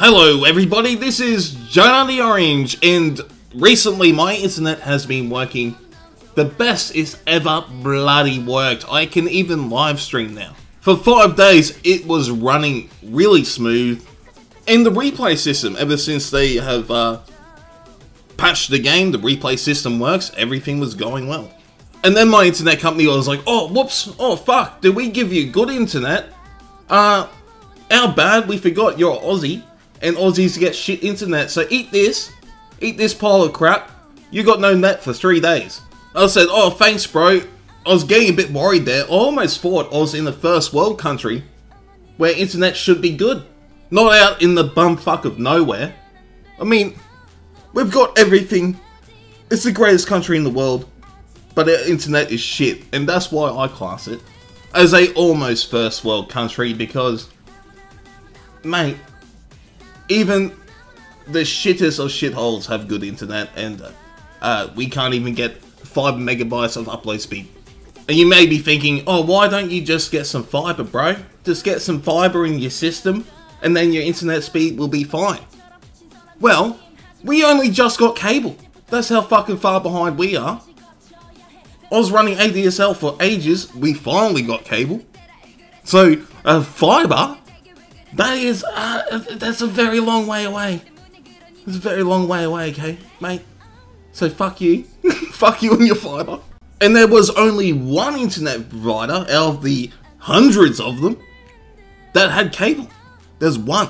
Hello everybody, this is Jonah the Orange, and recently my internet has been working the best it's ever bloody worked. I can even live stream now. For 5 days it was running really smooth, and the replay system, ever since they have patched the game, the replay system works, everything was going well. And then my internet company was like, oh whoops, oh fuck, did we give you good internet? Our bad, we forgot you're Aussie. And Aussies get shit internet, so eat this pile of crap. You got no net for 3 days. I said, oh thanks bro. I was getting a bit worried there. I almost thought I was in a first world country where internet should be good, not out in the bumfuck of nowhere. I mean, we've got everything. It's the greatest country in the world, but our internet is shit, and that's why I class it as a almost first world country, because, mate, even the shittest of shitholes have good internet, and we can't even get 5 megabytes of upload speed. And you may be thinking, oh, why don't you just get some fiber, bro? Just get some fiber in your system, and then your internet speed will be fine. Well, we only just got cable. That's how fucking far behind we are. I was running ADSL for ages. We finally got cable. So, fiber, that is, that's a very long way away. It's a very long way away, okay, mate? So fuck you. Fuck you and your fiber. And there was only one internet provider out of the hundreds of them that had cable. There's one.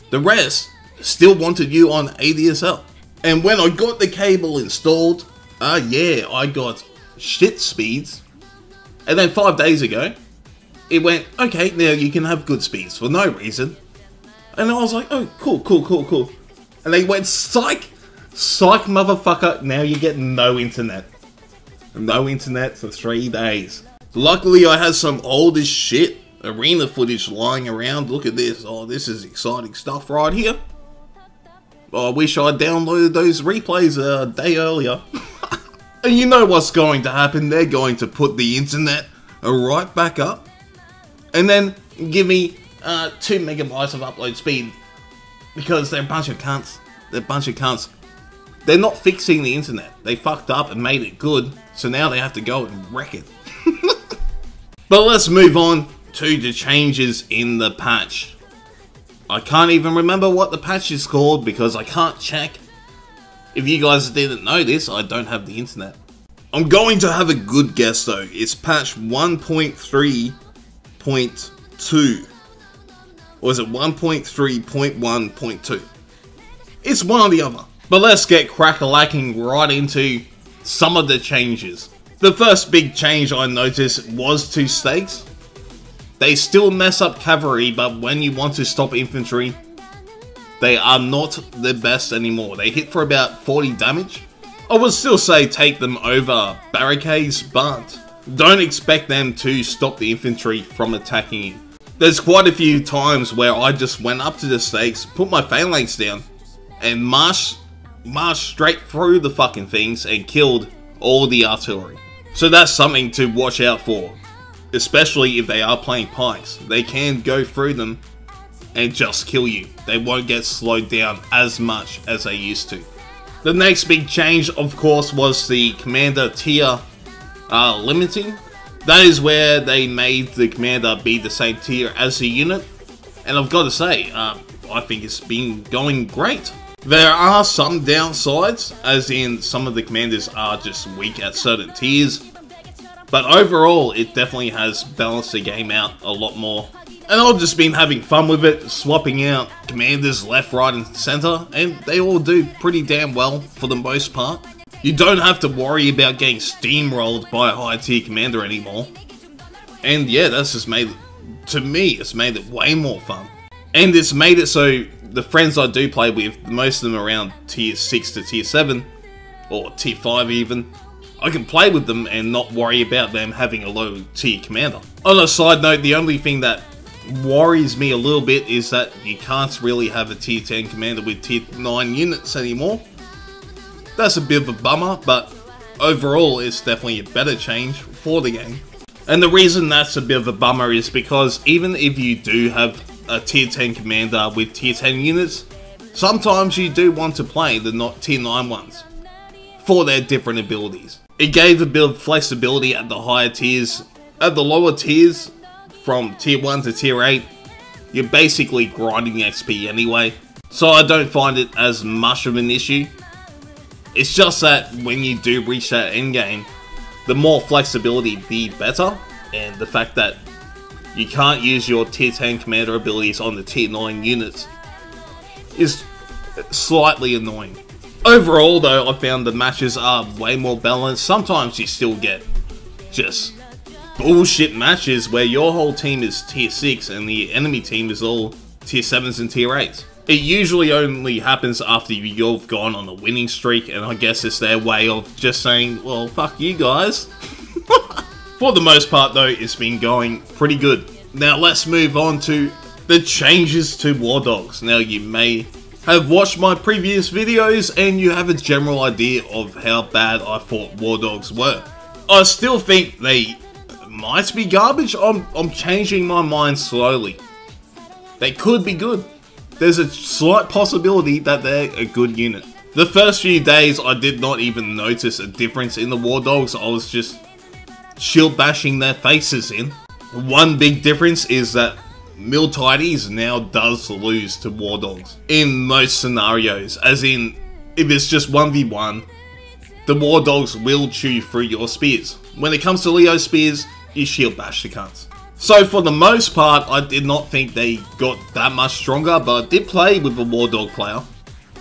The rest still wanted you on ADSL. And when I got the cable installed, yeah, I got shit speeds. And then 5 days ago, it went, okay, now you can have good speeds for no reason. And I was like, oh, cool. And they went, psych motherfucker, now you get no internet. No internet for 3 days. Luckily, I had some old as shit arena footage lying around. Look at this. Oh, this is exciting stuff right here. Oh, I wish I downloaded those replays a day earlier. And you know what's going to happen. They're going to put the internet right back up, and then give me 2 megabytes of upload speed, because they're a bunch of cunts. They're not fixing the internet. They fucked up and made it good, so now they have to go and wreck it. But let's move on to the changes in the patch. I can't even remember what the patch is called because I can't check. If you guys didn't know this, I don't have the internet. I'm going to have a good guess though. It's patch 1.3.2. Or is it 1.3.1.2? It's one or the other. But let's get crack-a-lacking right into some of the changes. The first big change I noticed was to stakes. They still mess up cavalry, but when you want to stop infantry, they are not the best anymore. They hit for about 40 damage. I would still say take them over barricades, but don't expect them to stop the infantry from attacking you. There's quite a few times where I just went up to the stakes, put my phalanx down, and marched straight through the fucking things and killed all the artillery. So that's something to watch out for, especially if they are playing pikes. They can go through them and just kill you. They won't get slowed down as much as they used to. The next big change, of course, was the commander tier limiting. That is where they made the commander be the same tier as the unit. And I've got to say, I think it's been going great. There are some downsides, as in some of the commanders are just weak at certain tiers. But overall, it definitely has balanced the game out a lot more. And I've just been having fun with it, swapping out commanders left, right and center, and they all do pretty damn well for the most part. You don't have to worry about getting steamrolled by a high tier commander anymore. And yeah, that's just made it, to me, it's made it way more fun. And it's made it so the friends I do play with, most of them around tier 6 to tier 7, or tier 5 even, I can play with them and not worry about them having a low tier commander. On a side note, the only thing that worries me a little bit is that you can't really have a tier 10 commander with tier 9 units anymore. That's a bit of a bummer, but overall it's definitely a better change for the game. And the reason that's a bit of a bummer is because even if you do have a tier 10 commander with tier 10 units, sometimes you do want to play the tier 9 ones for their different abilities. It gave a bit of flexibility at the higher tiers. At the lower tiers, from tier 1 to tier 8, you're basically grinding XP anyway, so I don't find it as much of an issue. It's just that when you do reach that endgame, the more flexibility the better, and the fact that you can't use your tier 10 commander abilities on the tier 9 units is slightly annoying. Overall though, I found the matches are way more balanced. Sometimes you still get just bullshit matches where your whole team is tier 6 and the enemy team is all tier 7s and tier 8s. It usually only happens after you've gone on a winning streak, and I guess it's their way of just saying, well, fuck you guys. For the most part though, it's been going pretty good. Now let's move on to the changes to War Dogs. Now you may have watched my previous videos and you have a general idea of how bad I thought War Dogs were. I still think they might be garbage. I'm changing my mind slowly. They could be good. There's a slight possibility that they're a good unit. The first few days I did not even notice a difference in the War Dogs. I was just shield bashing their faces in. One big difference is that Miltides now does lose to War Dogs in most scenarios, as in if it's just 1v1, the War Dogs will chew through your spears. When it comes to Leo spears, you shield bash the cunts. So for the most part, I did not think they got that much stronger, but I did play with a War Dog player,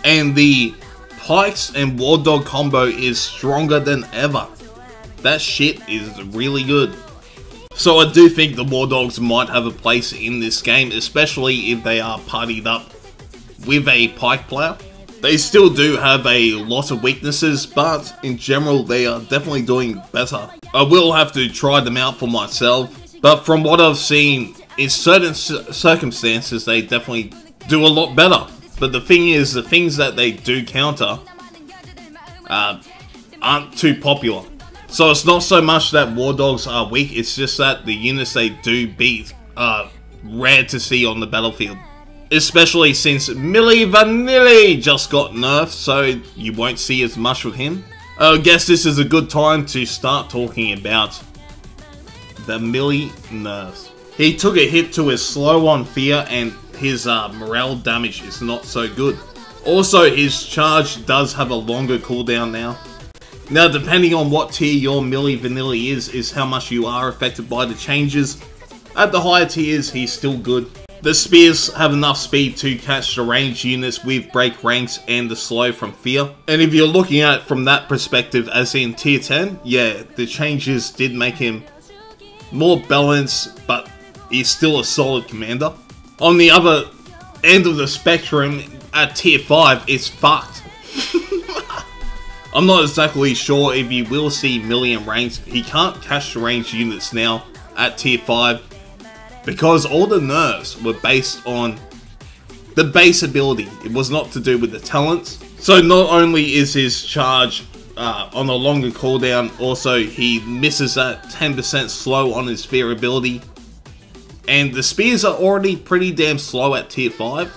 and the Pikes and War Dog combo is stronger than ever. That shit is really good. So I do think the War Dogs might have a place in this game, especially if they are partied up with a Pike player. They still do have a lot of weaknesses, but in general they are definitely doing better. I will have to try them out for myself, but from what I've seen, in certain circumstances they definitely do a lot better. But the thing is, the things that they do counter aren't too popular. So it's not so much that War Dogs are weak, it's just that the units they do beat are rare to see on the battlefield. Especially since Milli Vanilli just got nerfed, so you won't see as much of him. I guess this is a good time to start talking about the Milli nerfs. He took a hit to his slow on fear, and his morale damage is not so good. Also, his charge does have a longer cooldown now. Now, depending on what tier your Milli Vanilli is how much you are affected by the changes. At the higher tiers, he's still good. The spears have enough speed to catch the ranged units with break ranks and the slow from fear. And if you're looking at it from that perspective, as in tier 10, yeah, the changes did make him more balanced, but he's still a solid commander. On the other end of the spectrum, at tier 5, it's fucked. I'm not exactly sure if you will see Milli in ranks. He can't catch the ranged units now at tier 5. Because all the nerfs were based on the base ability. It was not to do with the talents. So not only is his charge on a longer cooldown, also he misses that 10% slow on his fear ability. And the spears are already pretty damn slow at tier 5.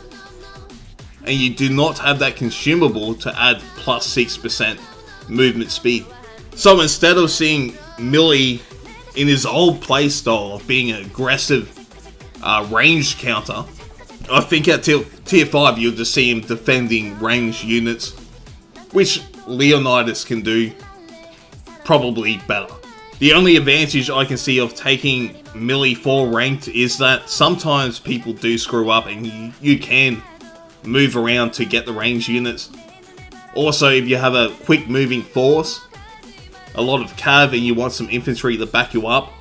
And you do not have that consumable to add plus 6% movement speed. So instead of seeing Milli in his old playstyle of being an aggressive ranged counter, I think at tier 5 you'll just see him defending ranged units, which Leonidas can do probably better. The only advantage I can see of taking Milli 4 ranked is that sometimes people do screw up and you can move around to get the ranged units. Also, if you have a quick moving force, a lot of cav, and you want some infantry to back you up,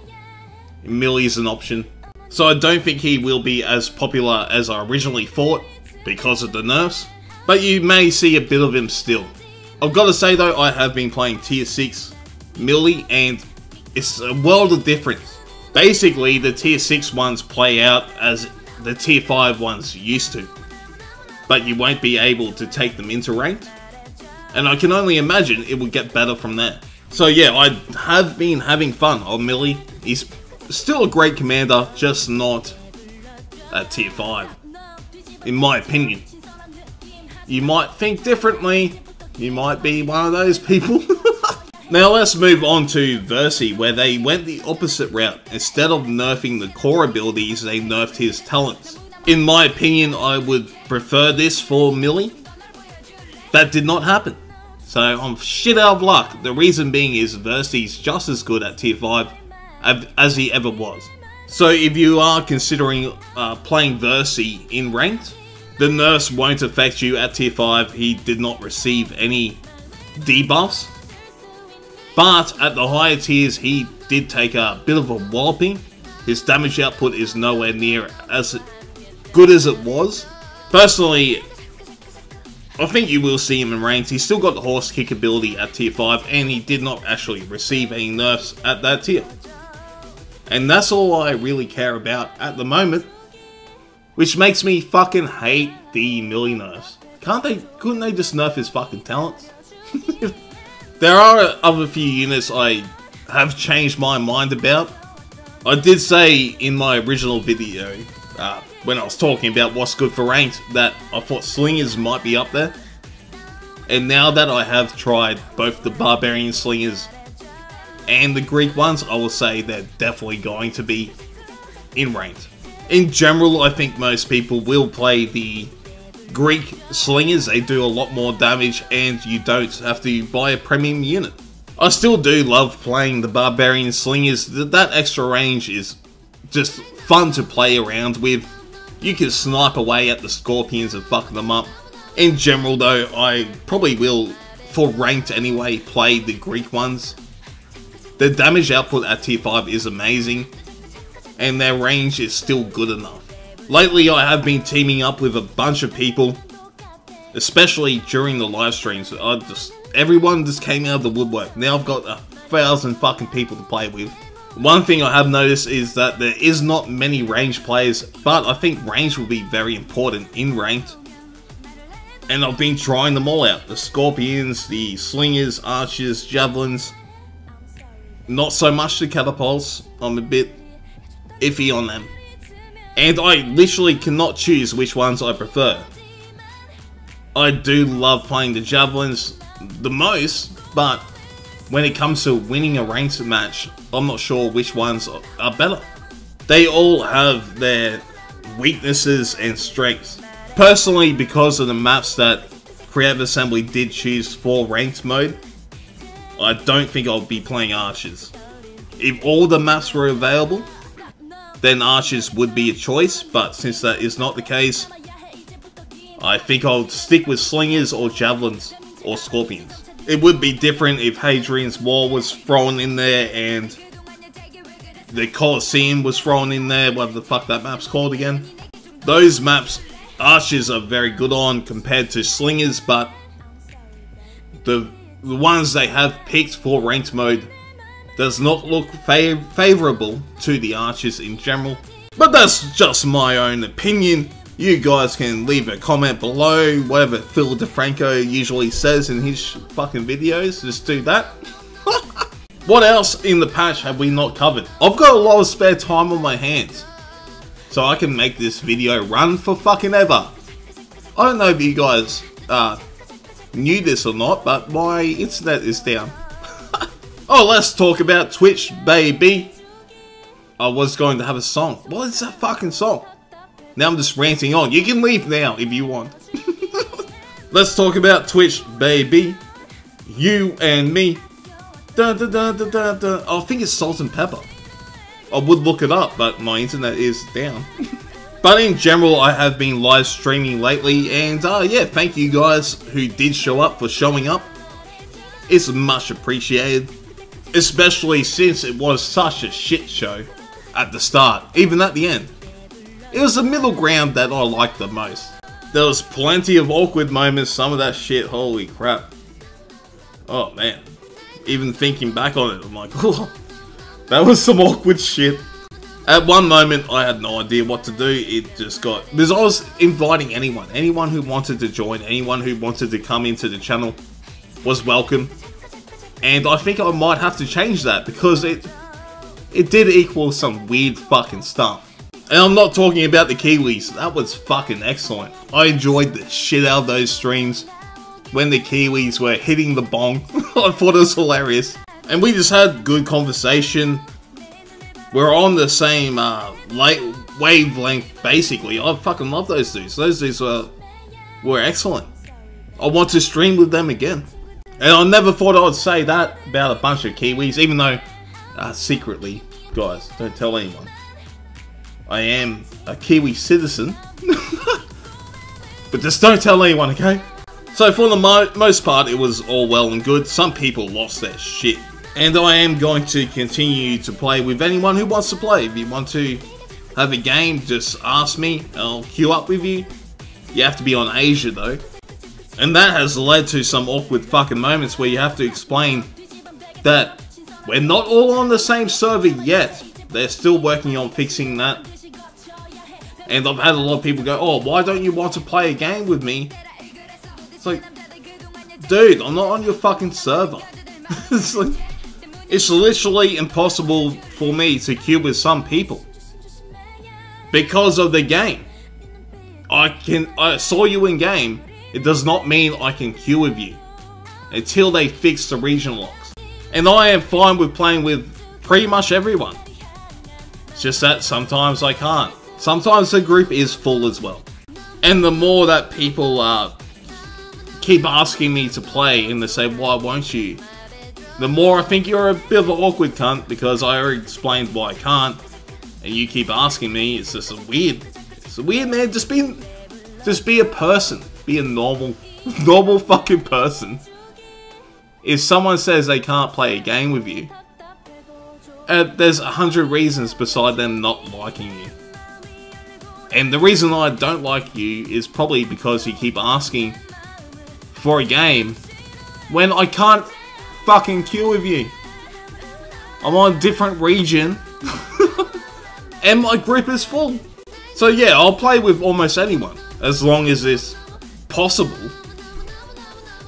Milli is an option. So I don't think he will be as popular as I originally thought because of the nerfs, but you may see a bit of him still. I've got to say though, I have been playing tier 6 Milli and it's a world of difference. Basically, the tier 6 ones play out as the tier 5 ones used to, but you won't be able to take them into ranked, and I can only imagine it will get better from there. So yeah, I have been having fun on Milli. He's still a great commander, just not at tier 5. In my opinion. You might think differently. You might be one of those people. Now let's move on to Versi, where they went the opposite route. Instead of nerfing the core abilities, they nerfed his talents. In my opinion, I would prefer this for Millie. That did not happen. So I'm shit out of luck. The reason being is Versi's just as good at tier 5 as he ever was. So if you are considering playing Versi in ranked, the nerfs won't affect you at tier 5. He did not receive any debuffs. But at the higher tiers, he did take a bit of a walloping. His damage output is nowhere near as good as it was. Personally, I think you will see him in ranked. He's still got the horse kick ability at tier 5, and he did not actually receive any nerfs at that tier. And that's all I really care about at the moment. Which makes me fucking hate the Millie nerfs. Couldn't they just nerf his fucking talents? There are other few units I have changed my mind about. I did say in my original video, when I was talking about what's good for ranked, that I thought slingers might be up there. And now that I have tried both the barbarian slingers and the Greek ones, I will say they're definitely going to be in ranked. In general, I think most people will play the Greek slingers. They do a lot more damage and you don't have to buy a premium unit. I still do love playing the barbarian slingers. That extra range is just fun to play around with. You can snipe away at the scorpions and fuck them up. In general though, I probably will, for ranked anyway, play the Greek ones. The damage output at tier 5 is amazing, and their range is still good enough. Lately I have been teaming up with a bunch of people, especially during the live streams. Everyone just came out of the woodwork. Now I've got 1,000 fucking people to play with. One thing I have noticed is that there is not many range players, but I think range will be very important in ranked. And I've been trying them all out. The scorpions, the slingers, archers, javelins. Not so much the catapults. I'm a bit iffy on them. And I literally cannot choose which ones I prefer. I do love playing the javelins the most, but when it comes to winning a ranked match, I'm not sure which ones are better. They all have their weaknesses and strengths. Personally, because of the maps that Creative Assembly did choose for ranked mode, I don't think I'll be playing archers. If all the maps were available, then archers would be a choice, but since that is not the case, I think I'll stick with slingers or javelins or scorpions. It would be different if Hadrian's Wall was thrown in there and the Colosseum was thrown in there, whatever the fuck that map's called again. Those maps, archers are very good on compared to slingers, but the ones they have picked for ranked mode does not look favourable to the archers in general. But that's just my own opinion. You guys can leave a comment below, whatever Phil DeFranco usually says in his fucking videos, just do that. What else in the patch have we not covered? I've got a lot of spare time on my hands, so I can make this video run for fucking ever. I don't know if you guys knew this or not, but my internet is down. Oh, let's talk about Twitch, baby. I was going to have a song. What is that fucking song? Now I'm just ranting on. You can leave now if you want. Let's talk about Twitch, baby. You and me. Da, da, da, da, da, da. Oh, I think it's Salt and Pepper. I would look it up, but my internet is down. But in general, I have been live streaming lately, and yeah, thank you guys who did show up for showing up. It's much appreciated. Especially since it was such a shit show at the start, even at the end. It was the middle ground that I liked the most. There was plenty of awkward moments, some of that shit, holy crap. Oh man, even thinking back on it, I'm like, oh, that was some awkward shit. At one moment, I had no idea what to do. It just got, because I was inviting anyone who wanted to join, anyone who wanted to come into the channel was welcome. And I think I might have to change that because it did equal some weird fucking stuff. And I'm not talking about the Kiwis. That was fucking excellent. I enjoyed the shit out of those streams when the Kiwis were hitting the bong. I thought it was hilarious. And we just had good conversation. We're on the same wavelength, basically. I fucking love those dudes. Those dudes were excellent. I want to stream with them again. And I never thought I'd say that about a bunch of Kiwis, even though, secretly, guys, don't tell anyone, I am a Kiwi citizen. But just don't tell anyone, okay? So for the most part, it was all well and good. Some people lost their shit. And I am going to continue to play with anyone who wants to play. If you want to have a game, just ask me. I'll queue up with you. You have to be on Asia though. And that has led to some awkward fucking moments where you have to explain that we're not all on the same server yet. They're still working on fixing that. And I've had a lot of people go, oh, why don't you want to play a game with me? It's like, dude, I'm not on your fucking server. It's literally impossible for me to queue with some people. Because of the game. I saw you in game. It does not mean I can queue with you. Until they fix the region locks. And I am fine with playing with pretty much everyone. It's just that sometimes I can't. Sometimes the group is full as well. And the more that people keep asking me to play and they say, why won't you? The more I think you're a bit of an awkward cunt because I already explained why I can't. And you keep asking me, it's just weird. It's weird, man. Just be a person. Be a normal fucking person. If someone says they can't play a game with you, there's 100 reasons beside them not liking you. And the reason I don't like you is probably because you keep asking for a game when I can't fucking queue with you. I'm on a different region and my group is full. So yeah, I'll play with almost anyone as long as it's possible.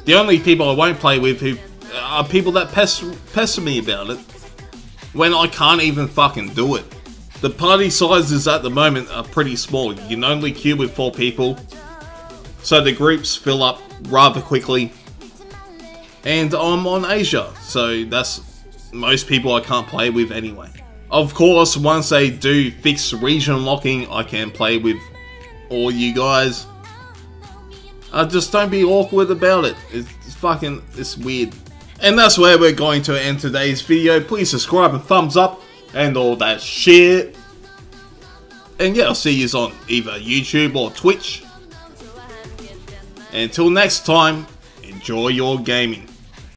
The only people I won't play with who are people that pester me about it when I can't even fucking do it. The party sizes at the moment are pretty small. You can only queue with 4 people, so the groups fill up rather quickly. And I'm on Asia, so that's most people I can't play with anyway. Of course, once they do fix region locking, I can play with all you guys. Just don't be awkward about it. It's weird. And that's where we're going to end today's video. Please subscribe and thumbs up and all that shit. And yeah, I'll see you on either YouTube or Twitch. And until next time, enjoy your gaming.